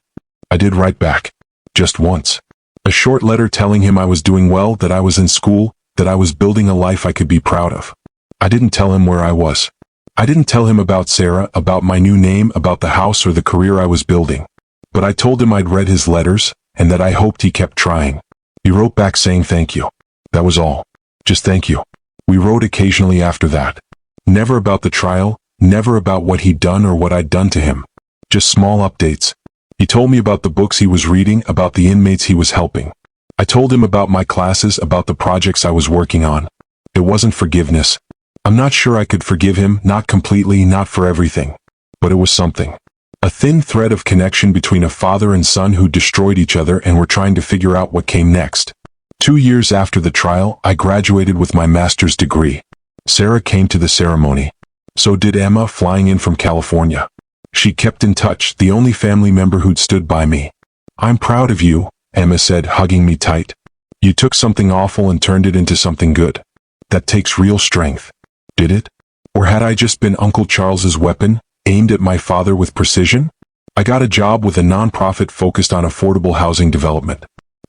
I did write back. Just once. A short letter telling him I was doing well, that I was in school, that I was building a life I could be proud of. I didn't tell him where I was. I didn't tell him about Sarah, about my new name, about the house or the career I was building. But I told him I'd read his letters, and that I hoped he kept trying. He wrote back saying thank you. That was all. Just thank you. We wrote occasionally after that. Never about the trial, never about what he'd done or what I'd done to him. Just small updates. He told me about the books he was reading, about the inmates he was helping. I told him about my classes, about the projects I was working on. It wasn't forgiveness. I'm not sure I could forgive him, not completely, not for everything. But it was something. A thin thread of connection between a father and son who destroyed each other and were trying to figure out what came next. 2 years after the trial, I graduated with my master's degree. Sarah came to the ceremony. So did Emma, flying in from California. She kept in touch, the only family member who'd stood by me. I'm proud of you, Emma said, hugging me tight. You took something awful and turned it into something good. That takes real strength. Did it? Or had I just been Uncle Charles's weapon, aimed at my father with precision? I got a job with a nonprofit focused on affordable housing development.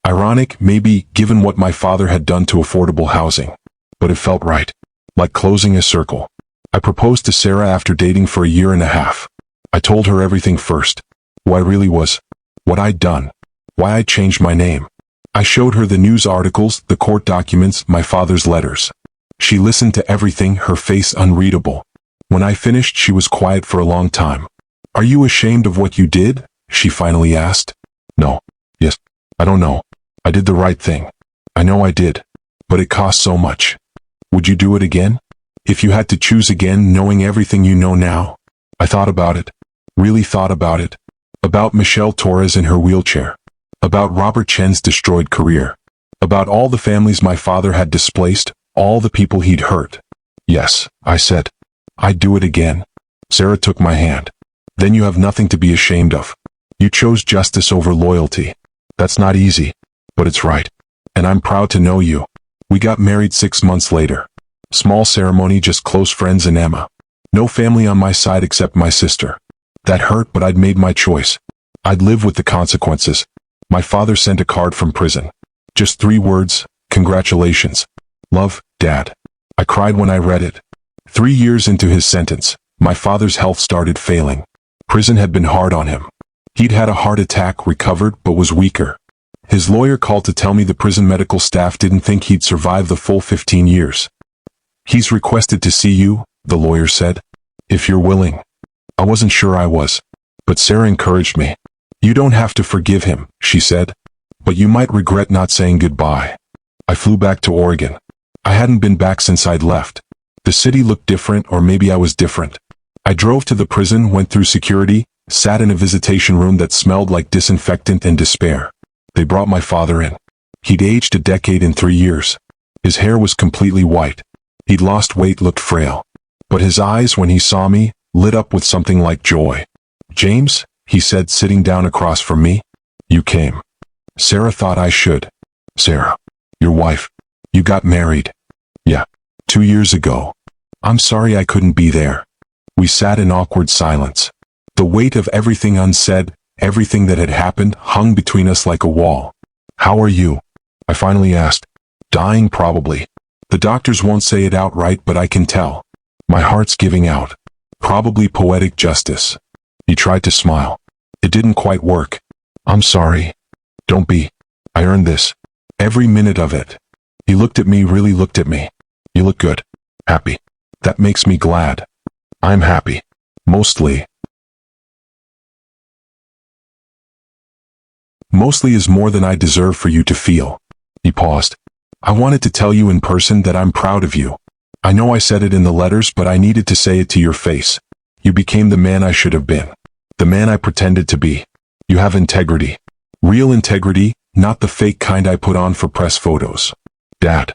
Ironic, maybe, given what my father had done to affordable housing. But it felt right. Like closing a circle. I proposed to Sarah after dating for a year and a half. I told her everything first. Who I really was. What I'd done. Why I'd changed my name. I showed her the news articles, the court documents, my father's letters. She listened to everything, her face unreadable. When I finished, she was quiet for a long time. Are you ashamed of what you did? She finally asked. No. Yes. I don't know. I did the right thing. I know I did. But it cost so much. Would you do it again? If you had to choose again, knowing everything you know now? I thought about it. Really thought about it. About Michelle Torres in her wheelchair. About Robert Chen's destroyed career. About all the families my father had displaced, all the people he'd hurt. Yes, I said. I'd do it again. Sarah took my hand. Then you have nothing to be ashamed of. You chose justice over loyalty. That's not easy. But it's right. And I'm proud to know you. We got married 6 months later. Small ceremony, just close friends and Emma. No family on my side except my sister. That hurt, but I'd made my choice. I'd live with the consequences. My father sent a card from prison. Just 3 words, congratulations. Love, Dad. I cried when I read it. 3 years into his sentence, my father's health started failing. Prison had been hard on him. He'd had a heart attack, recovered, but was weaker. His lawyer called to tell me the prison medical staff didn't think he'd survive the full 15 years. He's requested to see you, the lawyer said. If you're willing. I wasn't sure I was. But Sarah encouraged me. You don't have to forgive him, she said. But you might regret not saying goodbye. I flew back to Oregon. I hadn't been back since I'd left. The city looked different, or maybe I was different. I drove to the prison, went through security, sat in a visitation room that smelled like disinfectant and despair. They brought my father in. He'd aged a decade in 3 years. His hair was completely white. He'd lost weight, looked frail. But his eyes, when he saw me, lit up with something like joy. James, he said, sitting down across from me. You came. Sarah thought I should. Sarah, your wife. You got married. Yeah. 2 years ago. I'm sorry I couldn't be there. We sat in awkward silence. The weight of everything unsaid, everything that had happened, hung between us like a wall. How are you? I finally asked. Dying, probably. The doctors won't say it outright, but I can tell. My heart's giving out. Probably poetic justice. He tried to smile. It didn't quite work. I'm sorry. Don't be. I earned this. Every minute of it. He looked at me, really looked at me. You look good. Happy. That makes me glad. I'm happy. Mostly. Mostly is more than I deserve for you to feel. He paused. I wanted to tell you in person that I'm proud of you. I know I said it in the letters, but I needed to say it to your face. You became the man I should have been. The man I pretended to be. You have integrity. Real integrity, not the fake kind I put on for press photos. Dad.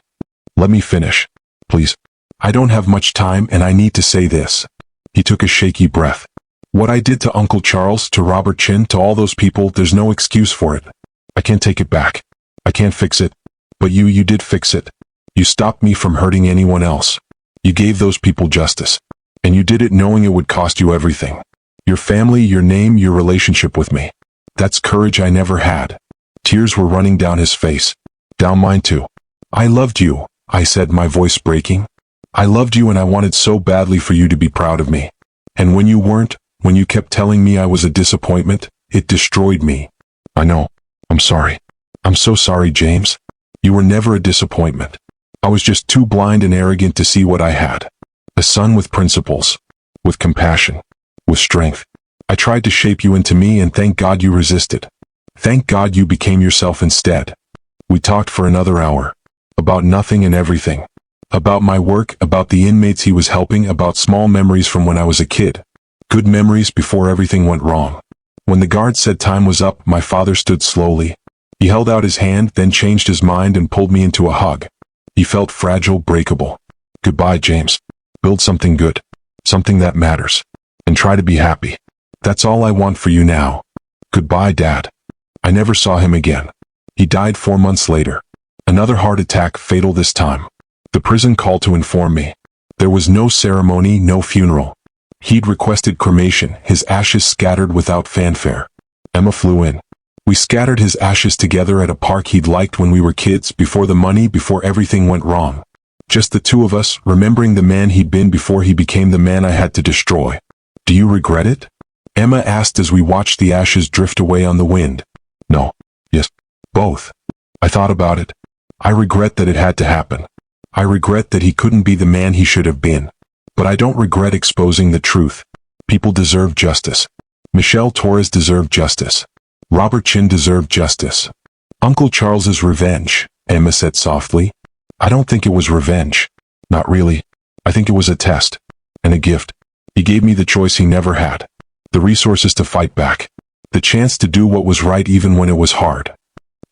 Let me finish. Please. I don't have much time and I need to say this. He took a shaky breath. What I did to Uncle Charles, to Robert Chin, to all those people, there's no excuse for it. I can't take it back. I can't fix it. But you did fix it. You stopped me from hurting anyone else. You gave those people justice. And you did it knowing it would cost you everything. Your family, your name, your relationship with me. That's courage I never had. Tears were running down his face. Down mine too. I loved you, I said, my voice breaking. I loved you and I wanted so badly for you to be proud of me. And when you weren't, when you kept telling me I was a disappointment, it destroyed me. I know. I'm sorry. I'm so sorry, James. You were never a disappointment. I was just too blind and arrogant to see what I had. A son with principles. With compassion. With strength. I tried to shape you into me and thank God you resisted. Thank God you became yourself instead. We talked for another hour. About nothing and everything. About my work, about the inmates he was helping, about small memories from when I was a kid. Good memories before everything went wrong. When the guard said time was up, my father stood slowly. He held out his hand, then changed his mind and pulled me into a hug. He felt fragile, breakable. Goodbye, James. Build something good. Something that matters. And try to be happy. That's all I want for you now. Goodbye, Dad. I never saw him again. He died 4 months later. Another heart attack, fatal this time. The prison called to inform me. There was no ceremony, no funeral. He'd requested cremation, his ashes scattered without fanfare. Emma flew in. We scattered his ashes together at a park he'd liked when we were kids, before the money, before everything went wrong. Just the two of us, remembering the man he'd been before he became the man I had to destroy. Do you regret it? Emma asked as we watched the ashes drift away on the wind. No. Yes. Both. I thought about it. I regret that it had to happen. I regret that he couldn't be the man he should have been. But I don't regret exposing the truth. People deserve justice. Michelle Torres deserved justice. Robert Chin deserved justice. Uncle Charles's revenge, Emma said softly. I don't think it was revenge. Not really. I think it was a test. And a gift. He gave me the choice he never had. The resources to fight back. The chance to do what was right even when it was hard.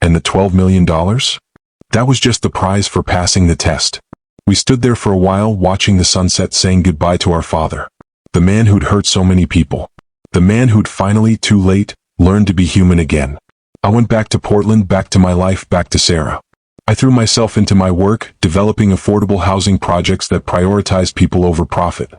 And the $12 million? That was just the prize for passing the test. We stood there for a while watching the sunset, saying goodbye to our father. The man who'd hurt so many people. The man who'd finally, too late, learned to be human again. I went back to Portland, back to my life, back to Sarah. I threw myself into my work, developing affordable housing projects that prioritized people over profit.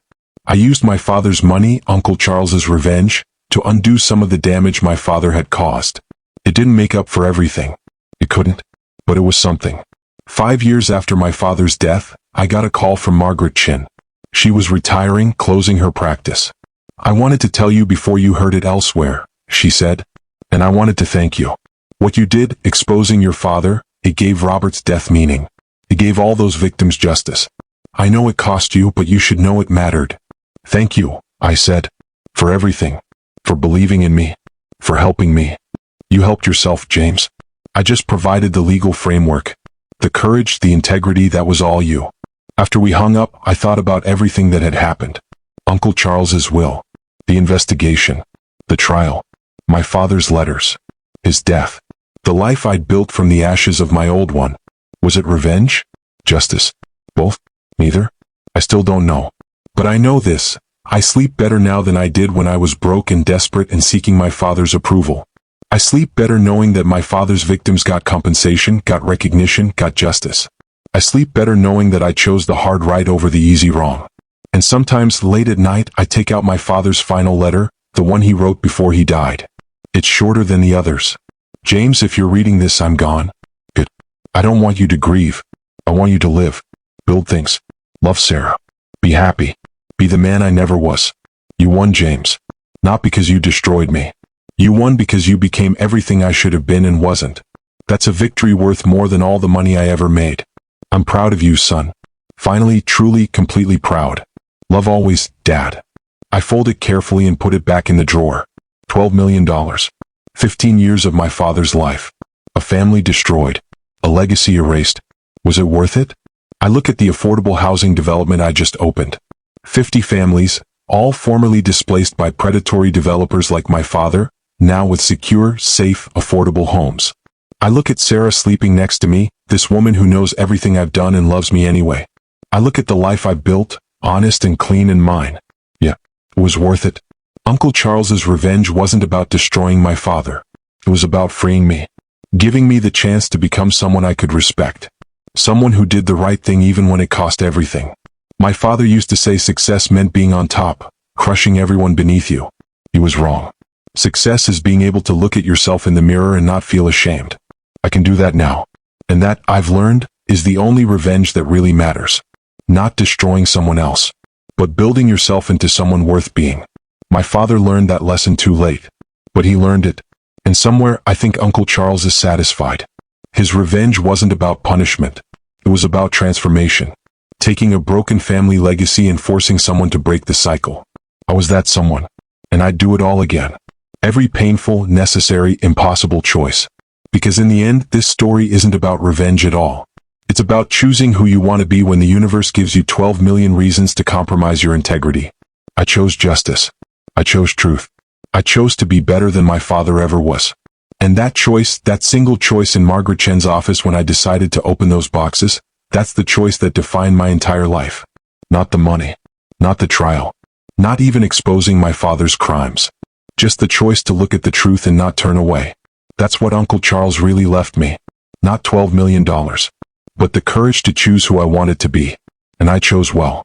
I used my father's money, Uncle Charles's revenge, to undo some of the damage my father had caused. It didn't make up for everything. It couldn't. But it was something. 5 years after my father's death, I got a call from Margaret Chin. She was retiring, closing her practice. I wanted to tell you before you heard it elsewhere, she said. And I wanted to thank you. What you did, exposing your father, it gave Robert's death meaning. It gave all those victims justice. I know it cost you, but you should know it mattered. Thank you, I said. For everything. For believing in me. For helping me. You helped yourself, James. I just provided the legal framework. The courage, the integrity, that was all you. After we hung up, I thought about everything that had happened. Uncle Charles's will. The investigation. The trial. My father's letters. His death. The life I'd built from the ashes of my old one. Was it revenge? Justice? Both? Neither? I still don't know. But I know this. I sleep better now than I did when I was broke and desperate and seeking my father's approval. I sleep better knowing that my father's victims got compensation, got recognition, got justice. I sleep better knowing that I chose the hard right over the easy wrong. And sometimes, late at night, I take out my father's final letter, the one he wrote before he died. It's shorter than the others. James, if you're reading this, I'm gone. Good. I don't want you to grieve. I want you to live. Build things. Love Sarah. Be happy. Be the man I never was. You won, James. Not because you destroyed me. You won because you became everything I should have been and wasn't. That's a victory worth more than all the money I ever made. I'm proud of you, son. Finally, truly, completely proud. Love always, Dad. I fold it carefully and put it back in the drawer. $12 million. 15 years of my father's life. A family destroyed. A legacy erased. Was it worth it? I look at the affordable housing development I just opened. 50 families, all formerly displaced by predatory developers like my father, now with secure, safe, affordable homes. I look at Sarah sleeping next to me, this woman who knows everything I've done and loves me anyway. I look at the life I've built, honest and clean and mine. Yeah, it was worth it. Uncle Charles's revenge wasn't about destroying my father. It was about freeing me. Giving me the chance to become someone I could respect. Someone who did the right thing even when it cost everything. My father used to say success meant being on top, crushing everyone beneath you. He was wrong. Success is being able to look at yourself in the mirror and not feel ashamed. I can do that now. And that, I've learned, is the only revenge that really matters. Not destroying someone else, but building yourself into someone worth being. My father learned that lesson too late. But he learned it. And somewhere, I think Uncle Charles is satisfied. His revenge wasn't about punishment. It was about transformation. Taking a broken family legacy and forcing someone to break the cycle. I was that someone. And I'd do it all again. Every painful, necessary, impossible choice. Because in the end, this story isn't about revenge at all. It's about choosing who you want to be when the universe gives you 12 million reasons to compromise your integrity. I chose justice. I chose truth. I chose to be better than my father ever was. And that choice, that single choice in Margaret Chen's office when I decided to open those boxes, that's the choice that defined my entire life. Not the money. Not the trial. Not even exposing my father's crimes. Just the choice to look at the truth and not turn away. That's what Uncle Charles really left me. Not $12 million. But the courage to choose who I wanted to be. And I chose well.